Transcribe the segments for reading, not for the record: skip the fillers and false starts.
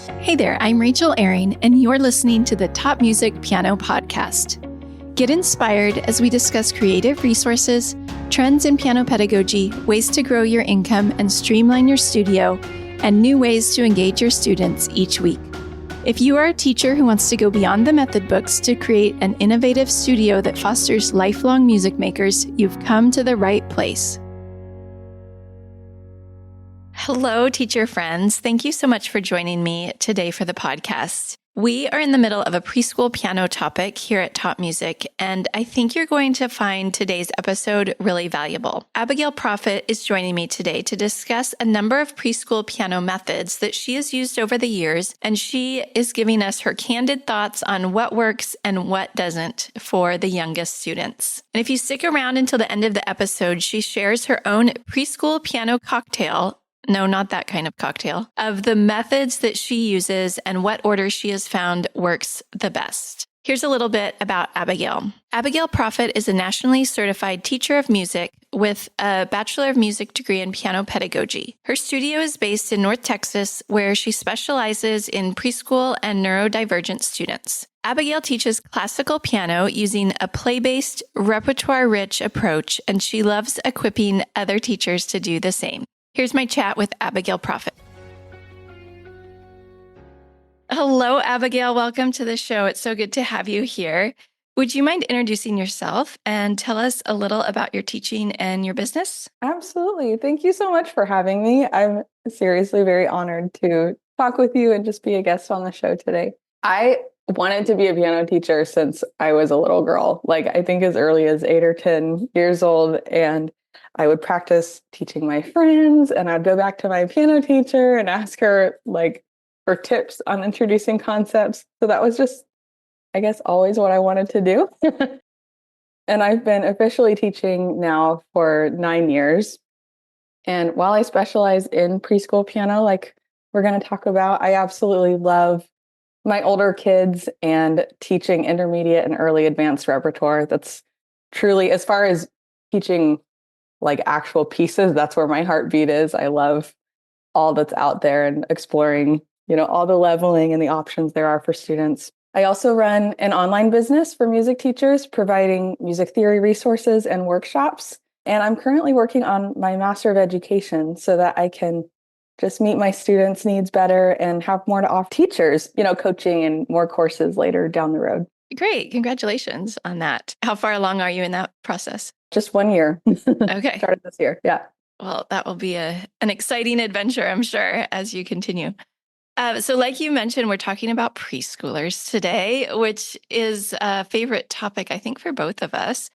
Hey there, I'm Rachel Ehring, and you're listening to the Top Music Piano Podcast. Get inspired as we discuss creative resources, trends in piano pedagogy, ways to grow your income and streamline your studio, and new ways to engage your students each week. If you are a teacher who wants to go beyond the method books to create an innovative studio that fosters lifelong music makers, you've come to the right place. Hello, teacher friends. Thank you so much for joining me today for the podcast. We are in the middle of a preschool piano topic here at Top Music, and I think you're going to find today's episode really valuable. Abigail Proffitt is joining me today to discuss a number of preschool piano methods that she has used over the years, and she is giving us her candid thoughts on what works and what doesn't for the youngest students. And if you stick around until the end of the episode, she shares her own preschool piano cocktail. No, not that kind of cocktail, of the methods that she uses and what order she has found works the best. Here's a little bit about Abigail. Abigail Proffitt is a nationally certified teacher of music with a Bachelor of Music degree in piano pedagogy. Her studio is based in North Texas, where she specializes in preschool and neurodivergent students. Abigail teaches classical piano using a play-based, repertoire-rich approach, and she loves equipping other teachers to do the same. Here's my chat with Abigail Proffitt. Hello, Abigail. Welcome to the show. It's so good to have you here. Would you mind introducing yourself and tell us a little about your teaching and your business? Absolutely. Thank you so much for having me. I'm seriously very honored to talk with you and just be a guest on the show today. I wanted to be a piano teacher since I was a little girl, I think as early as 8 or 10 years old. And I would practice teaching my friends, and I'd go back to my piano teacher and ask her for tips on introducing concepts. So that was just, I guess, always what I wanted to do. And I've been officially teaching now for 9 years. And while I specialize in preschool piano, like we're going to talk about, I absolutely love my older kids and teaching intermediate and early advanced repertoire. That's truly, as far as teaching actual pieces, that's where my heartbeat is. I love all that's out there and exploring, all the leveling and the options there are for students. I also run an online business for music teachers, providing music theory resources and workshops. And I'm currently working on my Master of Education so that I can just meet my students' needs better and have more to offer teachers, coaching and more courses later down the road. Great. Congratulations on that. How far along are you in that process? Just 1 year. Okay. Started this year. Yeah. Well, that will be an exciting adventure, I'm sure, as you continue. So like you mentioned, we're talking about preschoolers today, which is a favorite topic, I think, for both of us.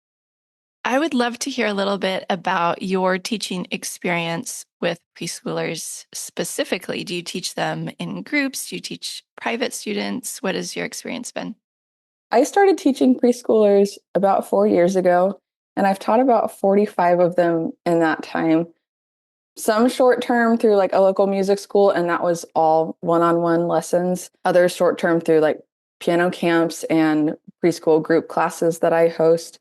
I would love to hear a little bit about your teaching experience with preschoolers specifically. Do you teach them in groups? Do you teach private students? What has your experience been? I started teaching preschoolers about 4 years ago, and I've taught about 45 of them in that time. Some short term through a local music school, and that was all one-on-one lessons. Others short term through piano camps and preschool group classes that I host.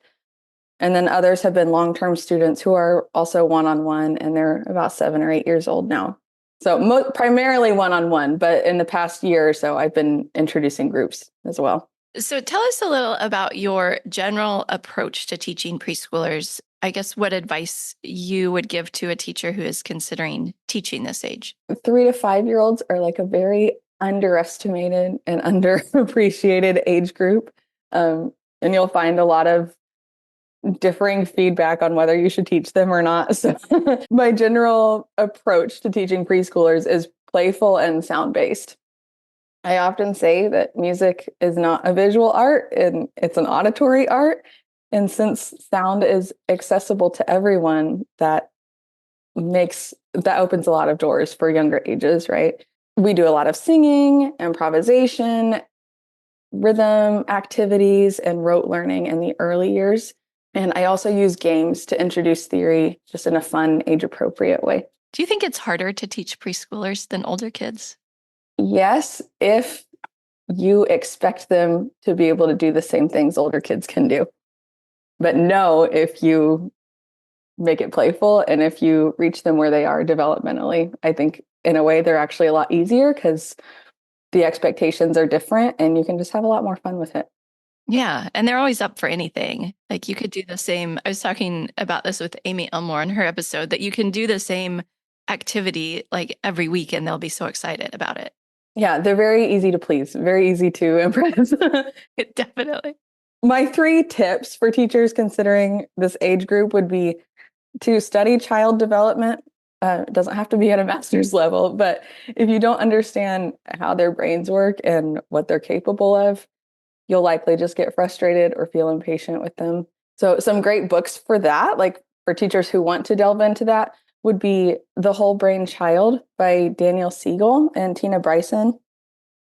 And then others have been long-term students who are also one-on-one, and they're about 7 or 8 years old now. So primarily one-on-one, but in the past year or so, I've been introducing groups as well. So tell us a little about your general approach to teaching preschoolers. I guess what advice you would give to a teacher who is considering teaching this age. 3 to 5-year-olds are a very underestimated and underappreciated age group. And you'll find a lot of differing feedback on whether you should teach them or not. So my general approach to teaching preschoolers is playful and sound-based. I often say that music is not a visual art, and it's an auditory art. And since sound is accessible to everyone, that opens a lot of doors for younger ages, right? We do a lot of singing, improvisation, rhythm activities, and rote learning in the early years. And I also use games to introduce theory just in a fun, age-appropriate way. Do you think it's harder to teach preschoolers than older kids? Yes, if you expect them to be able to do the same things older kids can do. But no, if you make it playful and if you reach them where they are developmentally, I think in a way they're actually a lot easier because the expectations are different and you can just have a lot more fun with it. Yeah. And they're always up for anything. Like you could do the same. I was talking about this with Amy Elmore in her episode, that you can do the same activity like every week and they'll be so excited about it. Yeah, they're very easy to please, very easy to impress. Definitely. My 3 tips for teachers considering this age group would be to study child development. It doesn't have to be at a master's level, but if you don't understand how their brains work and what they're capable of, you'll likely just get frustrated or feel impatient with them. So some great books for that, like for teachers who want to delve into that, would be The Whole Brain Child by Daniel Siegel and Tina Bryson.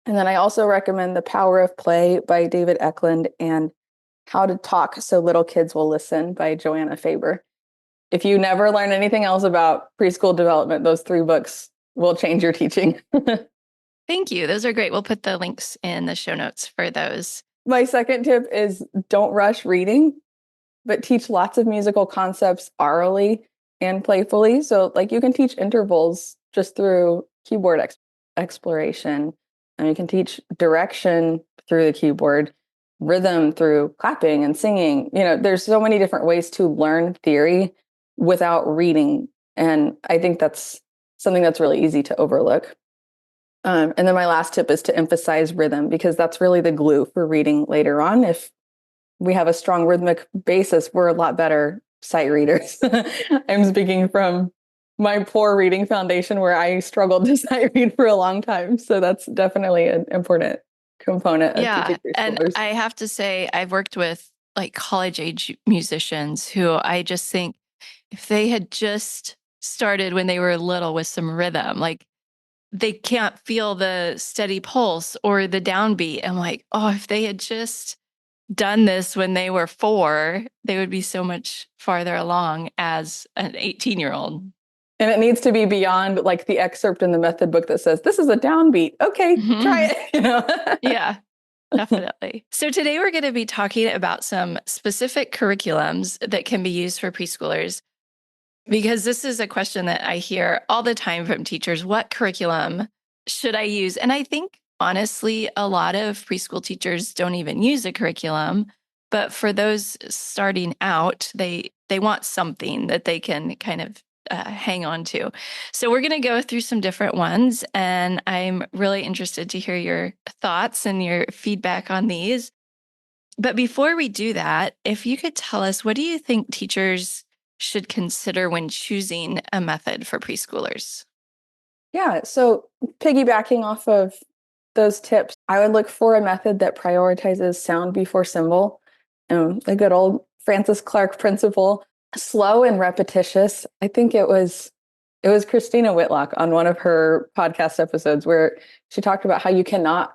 And then I also recommend The Power of Play by David Eklund and How to Talk So Little Kids Will Listen by Joanna Faber. If you never learn anything else about preschool development, those 3 books will change your teaching. Thank you. Those are great. We'll put the links in the show notes for those. My second tip is don't rush reading, but teach lots of musical concepts orally and playfully. So like you can teach intervals just through keyboard exploration, and you can teach direction through the keyboard, rhythm through clapping and singing. There's so many different ways to learn theory without reading. And I think that's something that's really easy to overlook. And then my last tip is to emphasize rhythm, because that's really the glue for reading later on. If we have a strong rhythmic basis, we're a lot better sight readers. I'm speaking from my poor reading foundation where I struggled to sight read for a long time. So that's definitely an important component of teaching preschoolers. And I have to say, I've worked with like college age musicians who I just think if they had just started when they were little with some rhythm, like they can't feel the steady pulse or the downbeat. I'm like, oh, if they had just done this when they were 4, they would be so much farther along as an 18-year-old. And it needs to be beyond like the excerpt in the method book that says, this is a downbeat. Okay, try it. Yeah, definitely. So today we're going to be talking about some specific curriculums that can be used for preschoolers, because this is a question that I hear all the time from teachers. What curriculum should I use? And I think, honestly, a lot of preschool teachers don't even use a curriculum. But for those starting out, they want something that they can kind of hang on to. So we're going to go through some different ones. And I'm really interested to hear your thoughts and your feedback on these. But before we do that, if you could tell us, what do you think teachers should consider when choosing a method for preschoolers? Yeah, so piggybacking off of those tips, I would look for a method that prioritizes sound before symbol. The good old Francis Clark principle, slow and repetitious. I think it was Christina Whitlock on one of her podcast episodes where she talked about how you cannot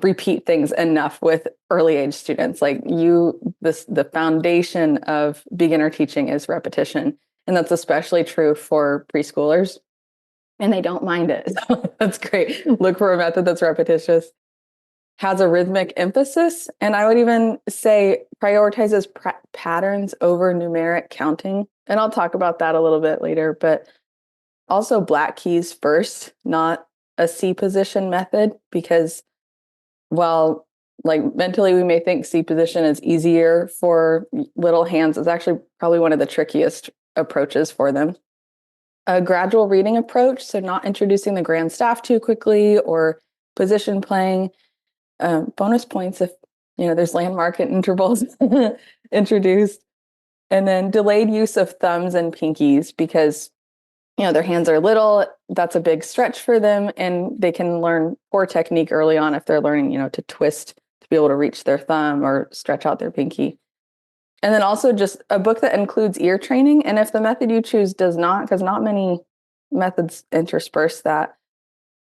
repeat things enough with early age students. Like the foundation of beginner teaching is repetition. And that's especially true for preschoolers. And they don't mind it. So that's great. Look for a method that's repetitious, has a rhythmic emphasis. And I would even say prioritizes patterns over numeric counting. And I'll talk about that a little bit later, but also black keys first, not a C position method, because while like mentally we may think C position is easier for little hands, it's actually probably one of the trickiest approaches for them. A gradual reading approach, so not introducing the grand staff too quickly or position playing. Bonus points if there's landmark at intervals introduced. And then delayed use of thumbs and pinkies, because their hands are little. That's a big stretch for them, and they can learn poor technique early on if they're learning to twist to be able to reach their thumb or stretch out their pinky. And then also just a book that includes ear training. And if the method you choose does not, because not many methods intersperse that,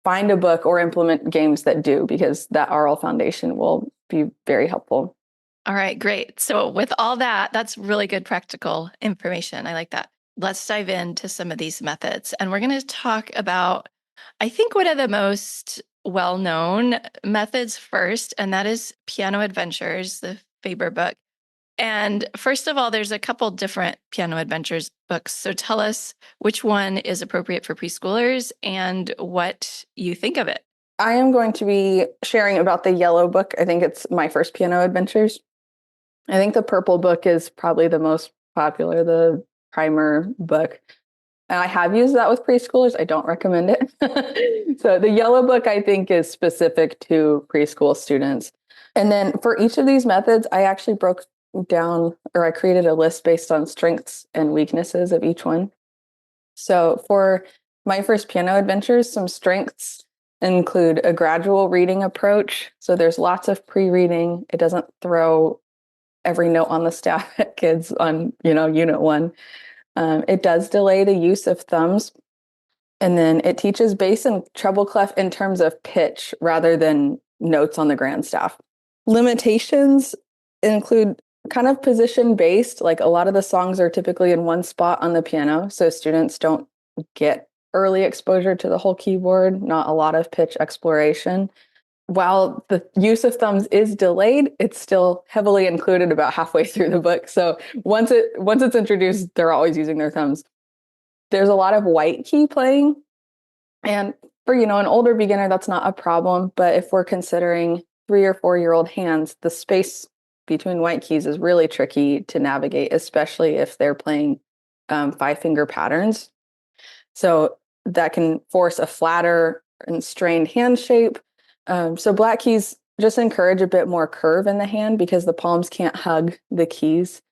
find a book or implement games that do, because that oral foundation will be very helpful. All right, great. So with all that, that's really good practical information. I like that. Let's dive into some of these methods. And we're going to talk about, I think, one of the most well-known methods first, and that is Piano Adventures, the Faber book. And first of all, there's a couple different Piano Adventures books. So tell us which one is appropriate for preschoolers and what you think of it. I am going to be sharing about the yellow book. I think it's My First Piano Adventures. I think the purple book is probably the most popular, the primer book. And I have used that with preschoolers. I don't recommend it. So the yellow book, I think, is specific to preschool students. And then for each of these methods, I actually broke down, or I created a list based on strengths and weaknesses of each one. So for My First Piano Adventures, some strengths include a gradual reading approach. So there's lots of pre-reading. It doesn't throw every note on the staff at kids on, unit one. It does delay the use of thumbs. And then it teaches bass and treble clef in terms of pitch rather than notes on the grand staff. Limitations include kind of position based, like a lot of the songs are typically in one spot on the piano. So students don't get early exposure to the whole keyboard, not a lot of pitch exploration. While the use of thumbs is delayed, it's still heavily included about halfway through the book. So once it's introduced, they're always using their thumbs. There's a lot of white key playing. And for, an older beginner, that's not a problem. But if we're considering 3 or 4-year-old hands, the space between white keys is really tricky to navigate, especially if they're playing 5-finger patterns. So that can force a flatter and strained hand shape. So black keys just encourage a bit more curve in the hand because the palms can't hug the keys.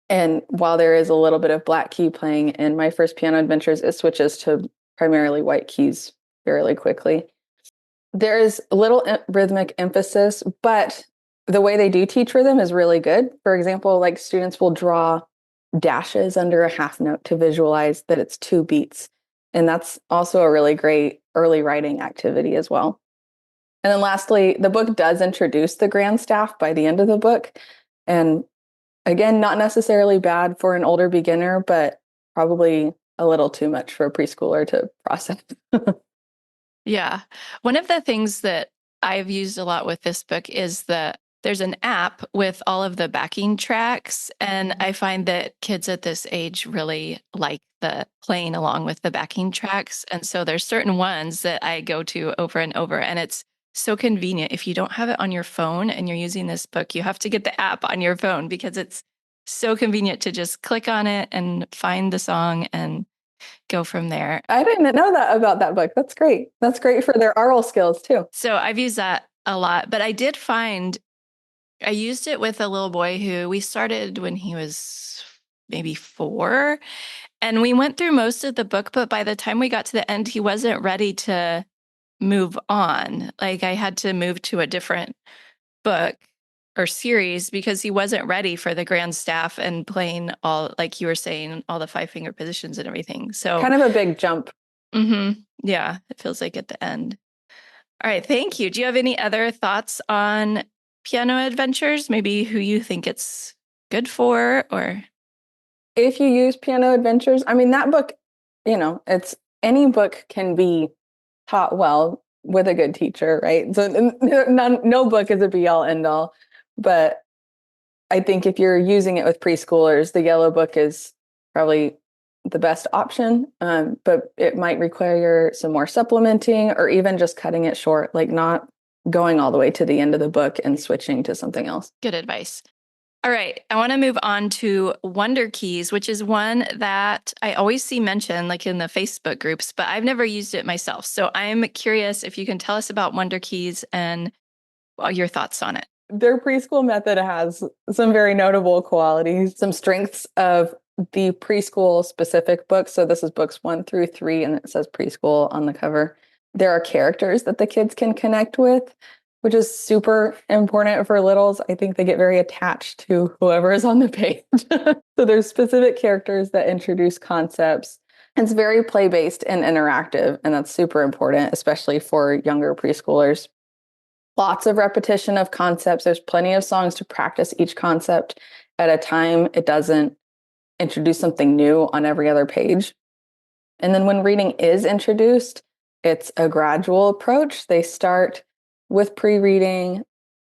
And while there is a little bit of black key playing in My First Piano Adventures, it switches to primarily white keys fairly quickly. There is a little rhythmic emphasis, but the way they do teach rhythm is really good. For example, like students will draw dashes under a half note to visualize that it's 2 beats. And that's also a really great early writing activity as well. And then lastly, the book does introduce the grand staff by the end of the book. And again, not necessarily bad for an older beginner, but probably a little too much for a preschooler to process. Yeah. One of the things that I've used a lot with this book is that there's an app with all of the backing tracks. And I find that kids at this age really like the playing along with the backing tracks. And so there's certain ones that I go to over and over. And it's so convenient. If you don't have it on your phone and you're using this book, you have to get the app on your phone because it's so convenient to just click on it and find the song and go from there. I didn't know that about that book. That's great. That's great for their oral skills too. So I've used that a lot, but I did find I used it with a little boy who we started when he was maybe 4. And we went through most of the book, but by the time we got to the end, he wasn't ready to move on. Like I had to move to a different book or series because he wasn't ready for the grand staff and playing all, like you were saying, all the 5-finger positions and everything. So kind of a big jump. Yeah, it feels like at the end. All right, thank you. Do you have any other thoughts on Piano Adventures? Maybe who you think it's good for, or if you use Piano Adventures, I mean, that book, it's any book can be taught well with a good teacher, right? So no book is a be all end all, but I think if you're using it with preschoolers, the yellow book is probably the best option, but it might require some more supplementing or even just cutting it short, like not going all the way to the end of the book and switching to something else. Good advice. All right, I want to move on to WunderKeys, which is one that I always see mentioned like in the Facebook groups, but I've never used it myself. So I'm curious if you can tell us about WunderKeys and your thoughts on it. Their preschool method has some very notable qualities, some strengths of the preschool specific books. So this is books 1 through 3, and it says preschool on the cover. There are characters that the kids can connect with, which is super important for littles. I think they get very attached to whoever is on the page. So there's specific characters that introduce concepts. It's very play-based and interactive, and that's super important, especially for younger preschoolers. Lots of repetition of concepts. There's plenty of songs to practice each concept at a time. It doesn't introduce something new on every other page. And then when reading is introduced, it's a gradual approach. They start with pre-reading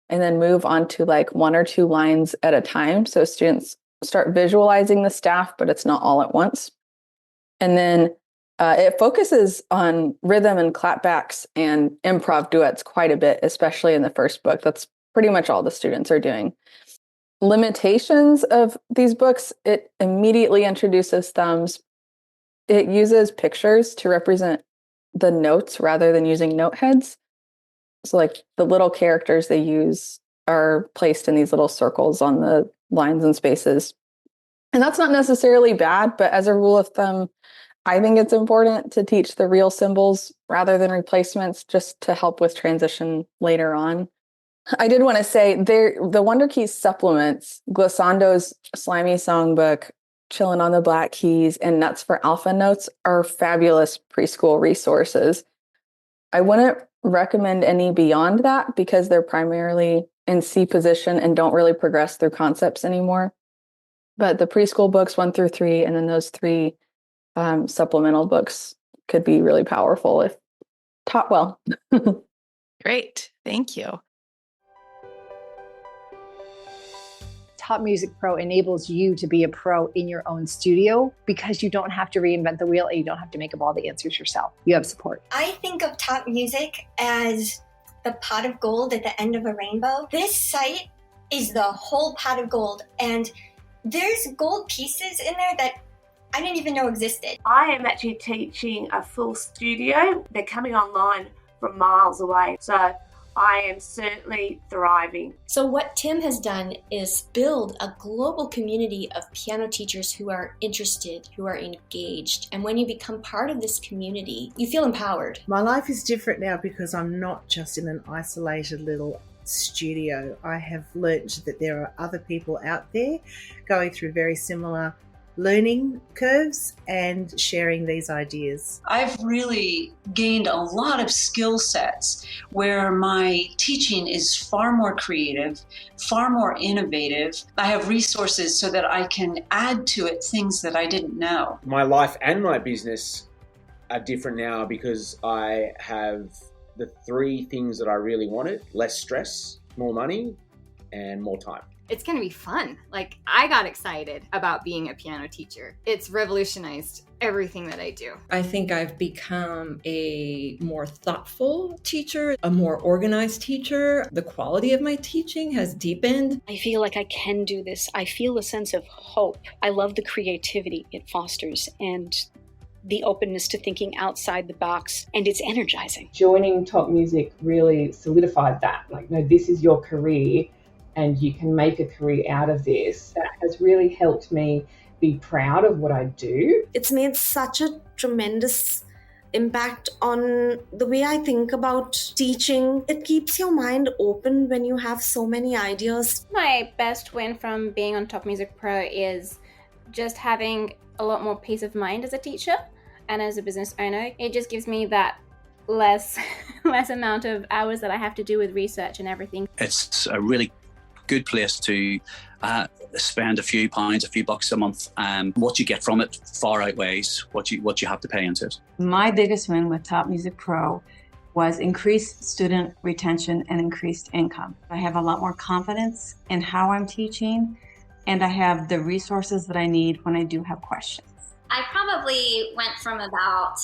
and then move on to like 1 or 2 lines at a time. So students start visualizing the staff, but it's not all at once. And then It focuses on rhythm and clapbacks and improv duets quite a bit, especially in the first book. That's pretty much all the students are doing. Limitations of these books, it immediately introduces thumbs. It uses pictures to represent the notes rather than using note heads. So like the little characters they use are placed in these little circles on the lines and spaces. And that's not necessarily bad, but as a rule of thumb, I think it's important to teach the real symbols rather than replacements just to help with transition later on. I did want to say the WunderKeys supplements, Glissando's Slimy Songbook, Chillin' on the Black Keys, and Nuts for Alpha Notes are fabulous preschool resources. I wouldn't recommend any beyond that because they're primarily in C position and don't really progress through concepts anymore. But the preschool books 1 through 3, and then those 3 supplemental books could be really powerful if taught well. Great. Thank you. Top Music Pro enables you to be a pro in your own studio because you don't have to reinvent the wheel and you don't have to make up all the answers yourself. You have support. I think of Top Music as the pot of gold at the end of a rainbow. This site is the whole pot of gold, and there's gold pieces in there that I didn't even know existed. I am actually teaching a full studio. They're coming online from miles away. So I am certainly thriving. So what Tim has done is build a global community of piano teachers who are interested, who are engaged. And when you become part of this community, you feel empowered. My life is different now because I'm not just in an isolated little studio. I have learnt that there are other people out there going through very similar learning curves and sharing these ideas. I've really gained a lot of skill sets where my teaching is far more creative, far more innovative. I have resources so that I can add to it things that I didn't know. My life and my business are different now because I have the 3 things that I really wanted: less stress, more money, and more time. It's going to be fun. Like, I got excited about being a piano teacher. It's revolutionized everything that I do. I think I've become a more thoughtful teacher, a more organized teacher. The quality of my teaching has deepened. I feel like I can do this. I feel a sense of hope. I love the creativity it fosters and the openness to thinking outside the box, and it's energizing. Joining Top Music really solidified that. Like, no, this is your career, and you can make a career out of this. That has really helped me be proud of what I do. It's made such a tremendous impact on the way I think about teaching. It keeps your mind open when you have so many ideas. My best win from being on Top Music Pro is just having a lot more peace of mind as a teacher and as a business owner. It just gives me that less amount of hours that I have to do with research and everything. It's a really good place to spend a few pounds, a few bucks a month. What you get from it far outweighs what you have to pay into it. My biggest win with Top Music Pro was increased student retention and increased income. I have a lot more confidence in how I'm teaching, and I have the resources that I need when I do have questions. I probably went from about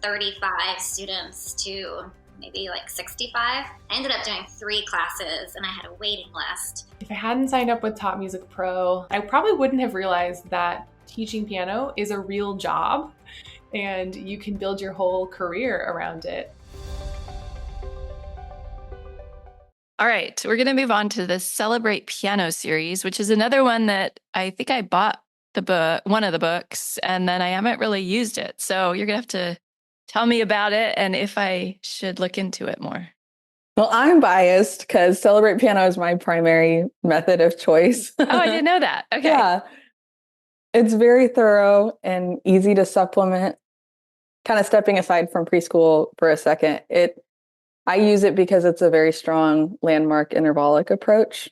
35 students to maybe like 65. I ended up doing 3 classes and I had a waiting list. If I hadn't signed up with Top Music Pro, I probably wouldn't have realized that teaching piano is a real job and you can build your whole career around it. All right, we're going to move on to the Celebrate Piano series, which is another one that I think I bought one of the books, and then I haven't really used it. So you're going to have to tell me about it and if I should look into it more. Well, I'm biased because Celebrate Piano is my primary method of choice. Oh, I didn't know that. Okay. Yeah. It's very thorough and easy to supplement. Kind of stepping aside from preschool for a second, I use it because it's a very strong landmark intervallic approach,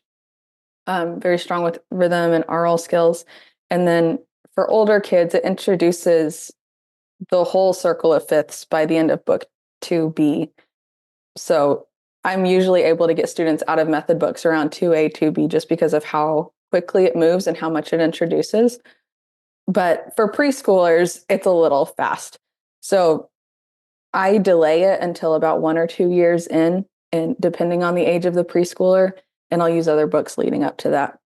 very strong with rhythm and aural skills. And then for older kids, it introduces the whole circle of fifths by the end of book 2B. So I'm usually able to get students out of method books around 2A, 2B just because of how quickly it moves and how much it introduces. But for preschoolers, it's a little fast. So I delay it until about 1 or 2 years in, and depending on the age of the preschooler, and I'll use other books leading up to that.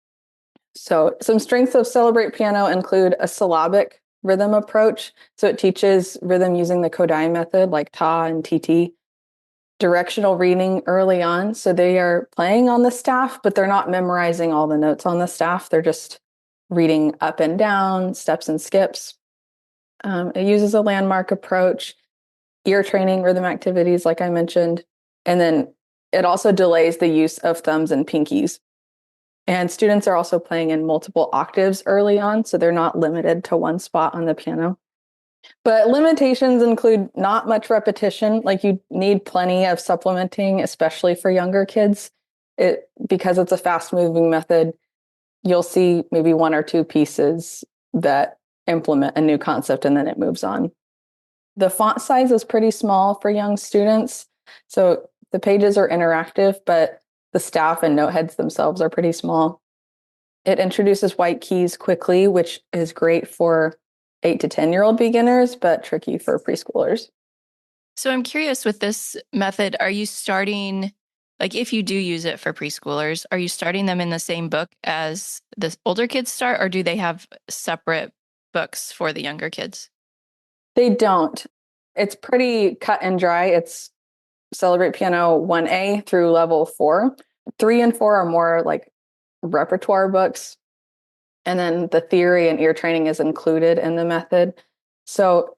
So some strengths of Celebrate Piano include a syllabic rhythm approach. So it teaches rhythm using the Kodai method, like ta and tt. Directional reading early on. So they are playing on the staff, but they're not memorizing all the notes on the staff. They're just reading up and down, steps and skips. It uses a landmark approach, ear training, rhythm activities, like I mentioned. And then it also delays the use of thumbs and pinkies. And students are also playing in multiple octaves early on, so they're not limited to one spot on the piano. But limitations include not much repetition. Like you need plenty of supplementing, especially for younger kids. Because it's a fast moving method, you'll see maybe 1 or 2 pieces that implement a new concept and then it moves on. The font size is pretty small for young students. So the pages are interactive, but the staff and note heads themselves are pretty small. It introduces white keys quickly, which is great for 8 to 10-year-old beginners, but tricky for preschoolers. So I'm curious with this method, are you starting, like if you do use it for preschoolers, are you starting them in the same book as the older kids start, or do they have separate books for the younger kids? They don't. It's pretty cut and dry. It's Celebrate Piano 1A through level 4. 3 and 4 are more like repertoire books. And then the theory and ear training is included in the method. So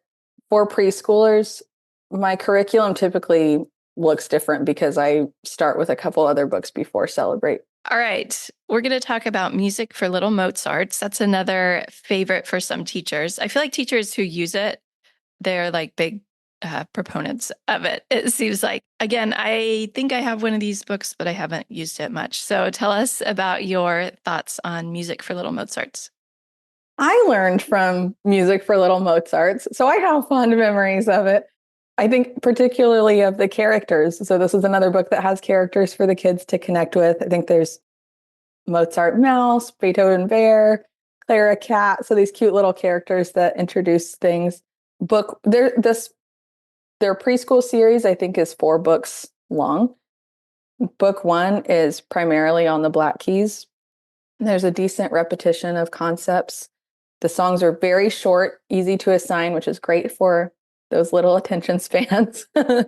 for preschoolers, my curriculum typically looks different because I start with a couple other books before Celebrate. All right. We're going to talk about music for little Mozarts. That's another favorite for some teachers. I feel like teachers who use it, they're like big proponents of it. It seems like, again, I think I have one of these books, but I haven't used it much. So tell us about your thoughts on music for little Mozarts. I learned from Music for Little Mozarts, so I have fond memories of it. I think particularly of the characters. So this is another book that has characters for the kids to connect with. I think there's Mozart Mouse, Beethoven Bear, Clara Cat. So these cute little characters that introduce things. Their preschool series, I think, is 4 books long. Book 1 is primarily on the Black Keys. There's a decent repetition of concepts. The songs are very short, easy to assign, which is great for those little attention spans. And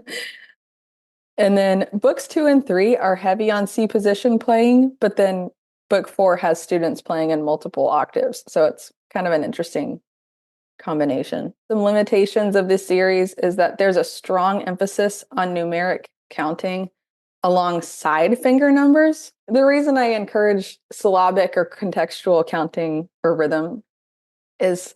then books 2 and 3 are heavy on C position playing, but then book 4 has students playing in multiple octaves. So it's kind of an interesting combination. Some limitations of this series is that there's a strong emphasis on numeric counting alongside finger numbers. The reason I encourage syllabic or contextual counting or rhythm is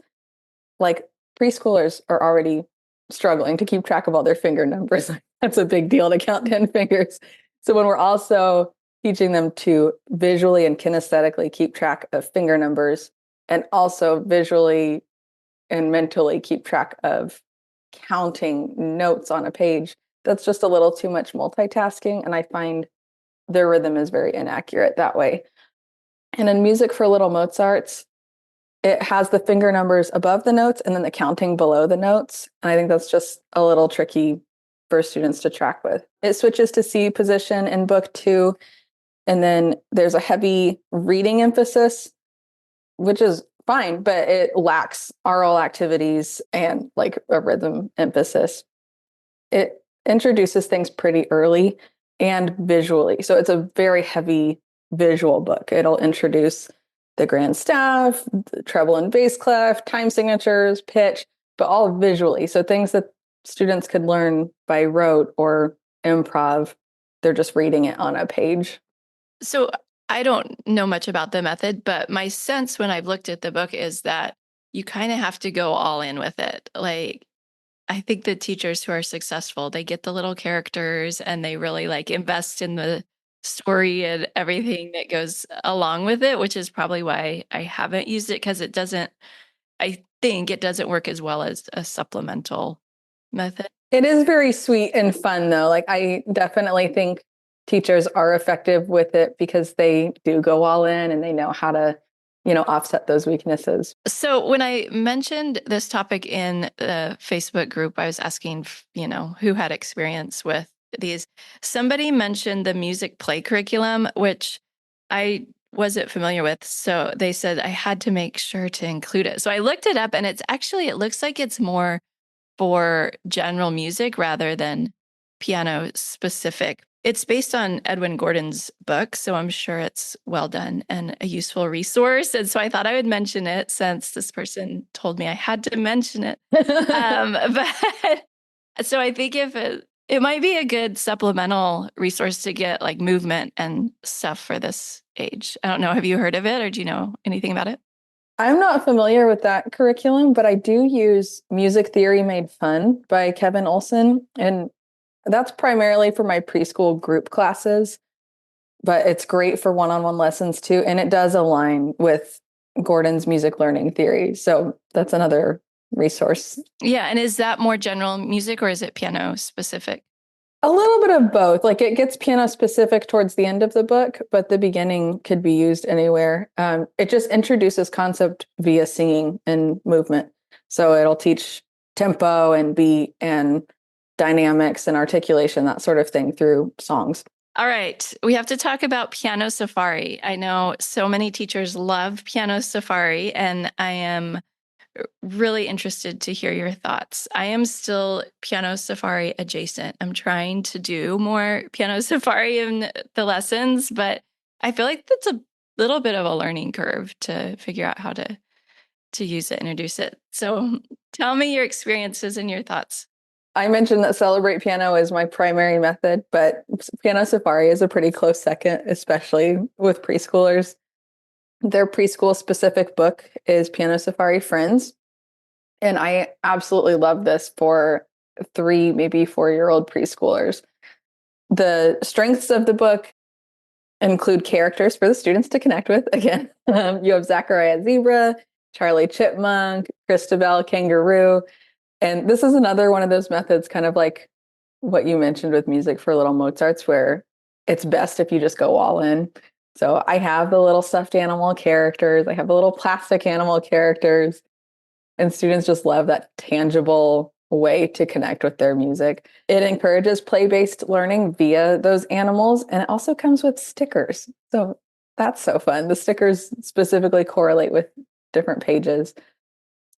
like preschoolers are already struggling to keep track of all their finger numbers. That's a big deal to count 10 fingers. So when we're also teaching them to visually and kinesthetically keep track of finger numbers and also visually and mentally keep track of counting notes on a page, that's just a little too much multitasking. And I find their rhythm is very inaccurate that way. And in Music for Little Mozarts, it has the finger numbers above the notes and then the counting below the notes. And I think that's just a little tricky for students to track with. It switches to C position in book 2. And then there's a heavy reading emphasis, which is fine, but it lacks oral activities and like a rhythm emphasis. It introduces things pretty early and visually. So it's a very heavy visual book. It'll introduce the grand staff, the treble and bass clef, time signatures, pitch, but all visually. So things that students could learn by rote or improv, they're just reading it on a page. So I don't know much about the method, but my sense when I've looked at the book is that you kind of have to go all in with it. Like, I think the teachers who are successful, they get the little characters and they really like invest in the story and everything that goes along with it, which is probably why I haven't used it, because I think it doesn't work as well as a supplemental method. It is very sweet and fun though. Like I definitely think teachers are effective with it because they do go all in and they know how to, offset those weaknesses. So when I mentioned this topic in the Facebook group, I was asking, who had experience with these. Somebody mentioned the music play curriculum, which I wasn't familiar with. So they said I had to make sure to include it. So I looked it up, and it looks like it's more for general music rather than piano specific. It's based on Edwin Gordon's book, so I'm sure it's well done and a useful resource. And so I thought I would mention it since this person told me I had to mention it. But so I think if it might be a good supplemental resource to get like movement and stuff for this age. I don't know. Have you heard of it, or do you know anything about it? I'm not familiar with that curriculum, but I do use Music Theory Made Fun by Kevin Olson. And that's primarily for my preschool group classes, but it's great for one-on-one lessons too. And it does align with Gordon's music learning theory. So that's another resource. Yeah. And is that more general music, or is it piano specific? A little bit of both. Like, it gets piano specific towards the end of the book, but the beginning could be used anywhere. It just introduces concept via singing and movement. So it'll teach tempo and beat and dynamics and articulation, that sort of thing, through songs. All right. We have to talk about Piano Safari. I know so many teachers love Piano Safari, and I am really interested to hear your thoughts. I am still Piano Safari adjacent. I'm trying to do more Piano Safari in the lessons, but I feel like that's a little bit of a learning curve to figure out how to use it, introduce it. So tell me your experiences and your thoughts. I mentioned that Celebrate Piano is my primary method, but Piano Safari is a pretty close second, especially with preschoolers. Their preschool specific book is Piano Safari Friends. And I absolutely love this for 3, maybe 4-year-old preschoolers. The strengths of the book include characters for the students to connect with. Again, you have Zachariah Zebra, Charlie Chipmunk, Christabel Kangaroo. And this is another one of those methods, kind of like what you mentioned with Music for Little Mozarts, where it's best if you just go all in. So I have the little stuffed animal characters. I have the little plastic animal characters. And students just love that tangible way to connect with their music. It encourages play-based learning via those animals. And it also comes with stickers. So that's so fun. The stickers specifically correlate with different pages.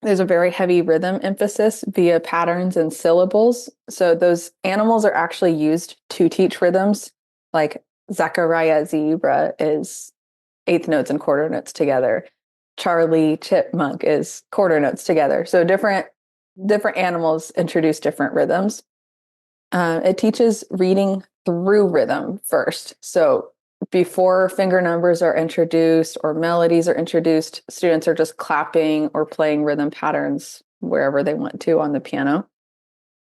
There's a very heavy rhythm emphasis via patterns and syllables. So those animals are actually used to teach rhythms. Like Zachariah Zebra is eighth notes and quarter notes together. Charlie Chipmunk is quarter notes together. So different animals introduce different rhythms. It teaches reading through rhythm first. So before finger numbers are introduced or melodies are introduced, students are just clapping or playing rhythm patterns wherever they want to on the piano.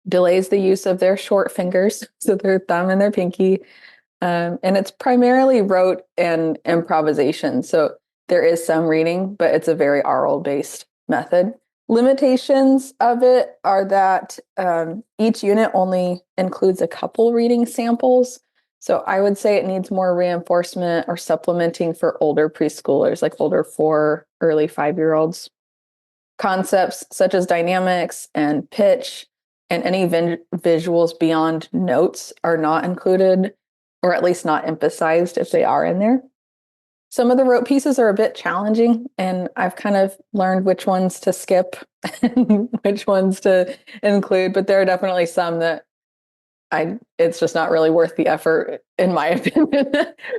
Delays the use of their short fingers, so their thumb and their pinky. And it's primarily rote and improvisation. So there is some reading, but it's a very oral-based method. Limitations of it are that each unit only includes a couple reading samples. So I would say it needs more reinforcement or supplementing for older preschoolers, like older 4, early 5-year-olds. Concepts such as dynamics and pitch and any visuals beyond notes are not included, or at least not emphasized if they are in there. Some of the rote pieces are a bit challenging, and I've kind of learned which ones to skip and which ones to include, but there are definitely some that it's just not really worth the effort, in my opinion.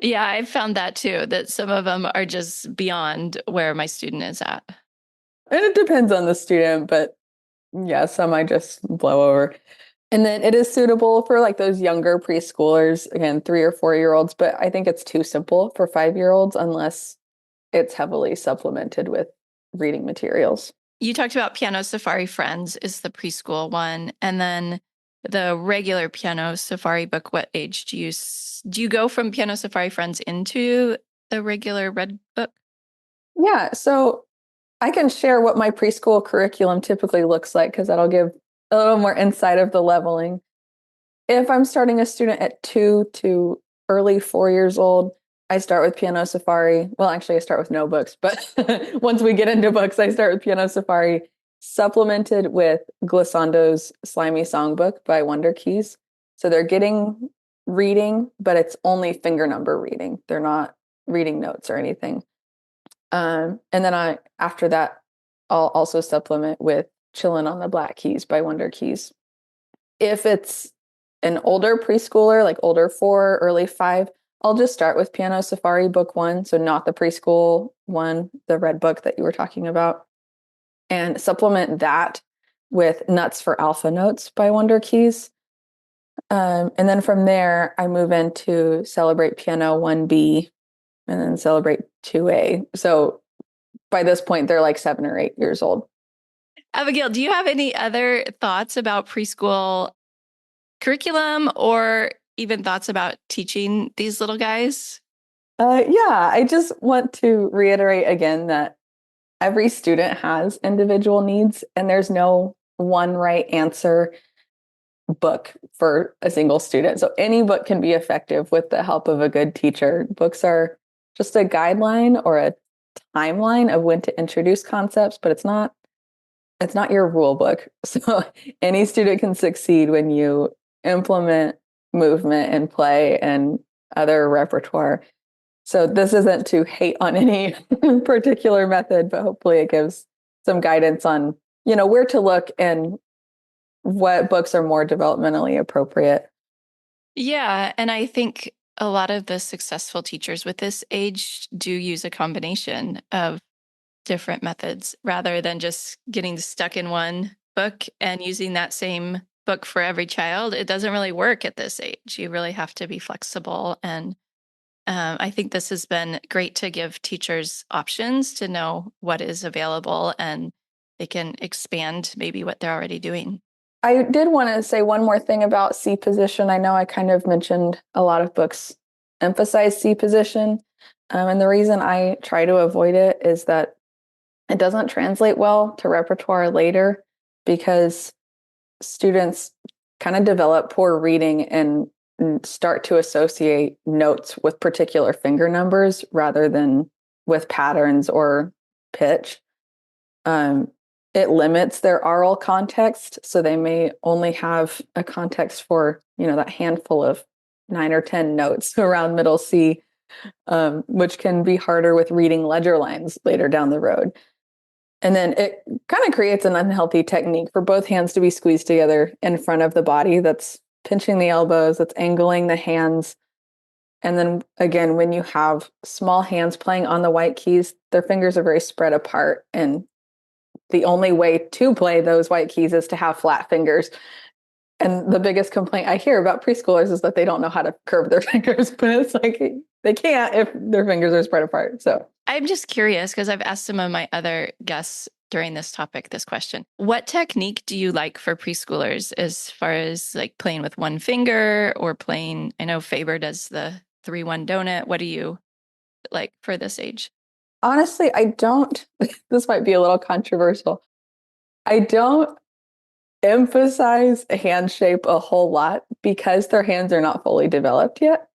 Yeah, I've found that too, that some of them are just beyond where my student is at. And it depends on the student, but yeah, some I just blow over. And then it is suitable for like those younger preschoolers, again, 3 or 4-year-olds, but I think it's too simple for 5-year-olds unless it's heavily supplemented with reading materials. You talked about Piano Safari Friends is the preschool one, and then the regular Piano Safari book. What age do you go from Piano Safari Friends into the regular red book? Yeah, so I can share what my preschool curriculum typically looks like, because that'll give a little more insight of the leveling. If I'm starting a student at 2 to early 4 years old, I start with Piano Safari. Well, actually, I start with no books, but once we get into books, I start with Piano Safari, supplemented with Glissando's Slimy Songbook by WunderKeys. So they're getting reading, but it's only finger number reading. They're not reading notes or anything. And then after that, I'll also supplement with Chillin' on the Black Keys by WunderKeys. If it's an older preschooler, like older 4, early 5, I'll just start with Piano Safari Book 1, so not the preschool one, the red book that you were talking about, and supplement that with Nuts for Alpha Notes by WunderKeys. And then from there, I move into Celebrate Piano 1B and then Celebrate 2A. So by this point, they're like 7 or 8 years old. Abigail, do you have any other thoughts about preschool curriculum or even thoughts about teaching these little guys? Yeah, I just want to reiterate again that every student has individual needs and there's no one right answer book for a single student. So any book can be effective with the help of a good teacher. Books are just a guideline or a timeline of when to introduce concepts, but it's not your rule book. So any student can succeed when you implement movement and play and other repertoire. So this isn't to hate on any particular method, but hopefully it gives some guidance on, where to look and what books are more developmentally appropriate. Yeah, and I think a lot of the successful teachers with this age do use a combination of different methods rather than just getting stuck in one book and using that same book for every child. It doesn't really work at this age. You really have to be flexible. And I think this has been great to give teachers options to know what is available and they can expand maybe what they're already doing. I did want to say one more thing about C position. I know I kind of mentioned a lot of books emphasize C position. And the reason I try to avoid it is that it doesn't translate well to repertoire later because students kind of develop poor reading and start to associate notes with particular finger numbers rather than with patterns or pitch. It limits their aural context. So they may only have a context for, that handful of 9 or 10 notes around middle C, which can be harder with reading ledger lines later down the road. And then it kind of creates an unhealthy technique for both hands to be squeezed together in front of the body. That's pinching the elbows, that's angling the hands. And then again, when you have small hands playing on the white keys, their fingers are very spread apart. And the only way to play those white keys is to have flat fingers. And the biggest complaint I hear about preschoolers is that they don't know how to curve their fingers, but it's like they can't if their fingers are spread apart. So I'm just curious because I've asked some of my other guests during this topic, this question. What technique do you like for preschoolers as far as like playing with one finger or playing? I know Faber does the 3-1 donut. What do you like for this age? Honestly, I don't, this might be a little controversial. I don't emphasize a hand shape a whole lot because their hands are not fully developed yet.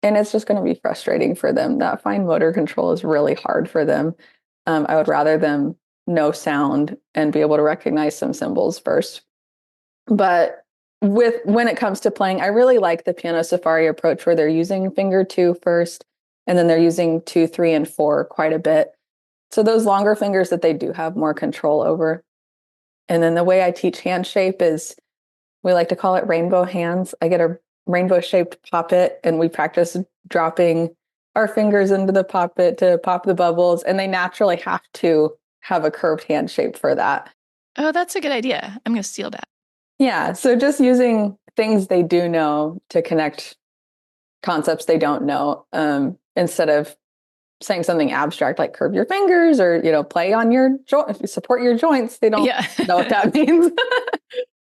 And it's just going to be frustrating for them. That fine motor control is really hard for them. I would rather them know sound and be able to recognize some symbols first. But when it comes to playing, I really like the Piano Safari approach where they're using finger 2 first, and then they're using 2, 3, and 4 quite a bit. So those longer fingers that they do have more control over. And then the way I teach hand shape is, we like to call it rainbow hands. I get a rainbow shaped poppet and we practice dropping our fingers into the poppet to pop the bubbles. And they naturally have to have a curved hand shape for that. Oh, that's a good idea. I'm going to steal that. Yeah. So just using things they do know to connect concepts they don't know, instead of saying something abstract like curve your fingers or, play on your joint, support your joints. They don't know what that means.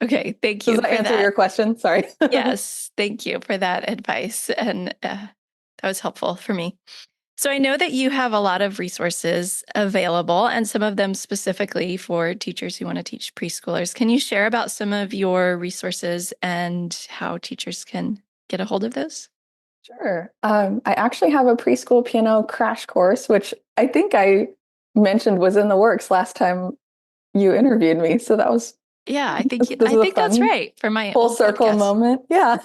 Okay. Thank you. Does that answer your question? Sorry. Yes. Thank you for that advice. And that was helpful for me. So I know that you have a lot of resources available and some of them specifically for teachers who want to teach preschoolers. Can you share about some of your resources and how teachers can get a hold of those? Sure. I actually have a preschool piano crash course, which I think I mentioned was in the works last time you interviewed me. So that was I think that's right for my full circle podcast moment. Yeah.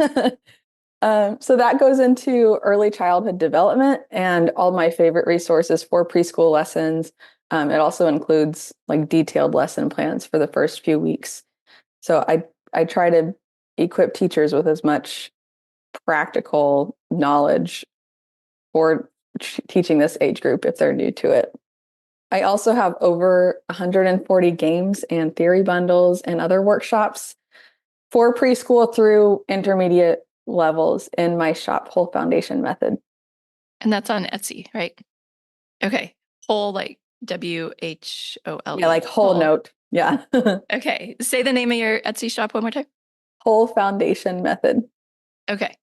So that goes into early childhood development and all my favorite resources for preschool lessons. It also includes like detailed lesson plans for the first few weeks. So I try to equip teachers with as much practical knowledge for teaching this age group if they're new to it. I also have over 140 games and theory bundles and other workshops for preschool through intermediate levels in my shop, Whole Foundation Method. And that's on Etsy, right? Okay. Whole, like WHOLE. Yeah, like whole note. Yeah. Okay. Say the name of your Etsy shop one more time. Whole Foundation Method. Okay.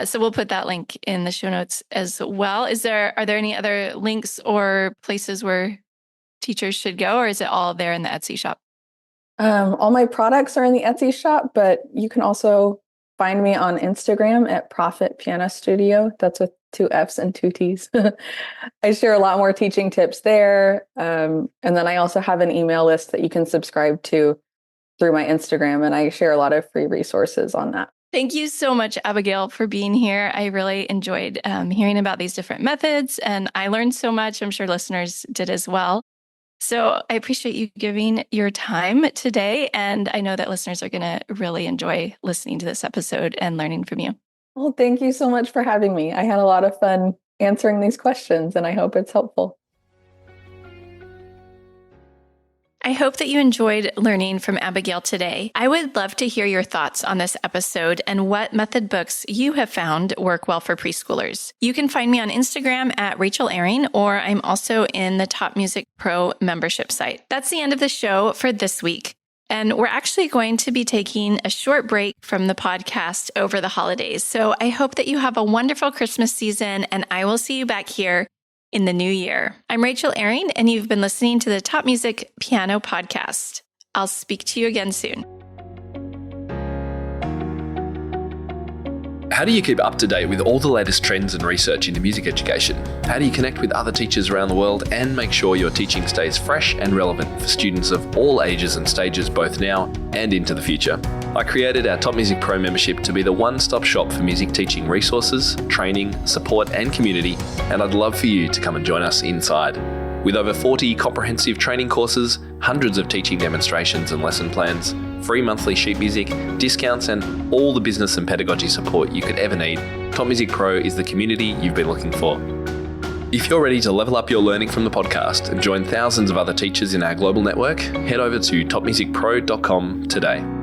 So we'll put that link in the show notes as well. Are there any other links or places where teachers should go, or is it all there in the Etsy shop? All my products are in the Etsy shop, but you can also find me on Instagram at Proffitt Piano Studio. That's with 2 F's and 2 T's. I share a lot more teaching tips there. And then I also have an email list that you can subscribe to through my Instagram, and I share a lot of free resources on that. Thank you so much, Abigail, for being here. I really enjoyed hearing about these different methods, and I learned so much. I'm sure listeners did as well. So I appreciate you giving your time today, and I know that listeners are going to really enjoy listening to this episode and learning from you. Well, thank you so much for having me. I had a lot of fun answering these questions, and I hope it's helpful. I hope that you enjoyed learning from Abigail today. I would love to hear your thoughts on this episode and what method books you have found work well for preschoolers. You can find me on Instagram at Rachel Ehring, or I'm also in the Top Music Pro membership site. That's the end of the show for this week. And we're actually going to be taking a short break from the podcast over the holidays. So I hope that you have a wonderful Christmas season, and I will see you back here in the new year. I'm Rachel Ehring, and you've been listening to the Top Music Piano Podcast. I'll speak to you again soon. How do you keep up to date with all the latest trends and research into music education? How do you connect with other teachers around the world and make sure your teaching stays fresh and relevant for students of all ages and stages, both now and into the future? I created our Top Music Pro membership to be the one-stop shop for music teaching resources, training, support and community, and I'd love for you to come and join us inside. With over 40 comprehensive training courses, hundreds of teaching demonstrations and lesson plans, free monthly sheet music, discounts and all the business and pedagogy support you could ever need, Top Music Pro is the community you've been looking for. If you're ready to level up your learning from the podcast and join thousands of other teachers in our global network, head over to topmusicpro.com today.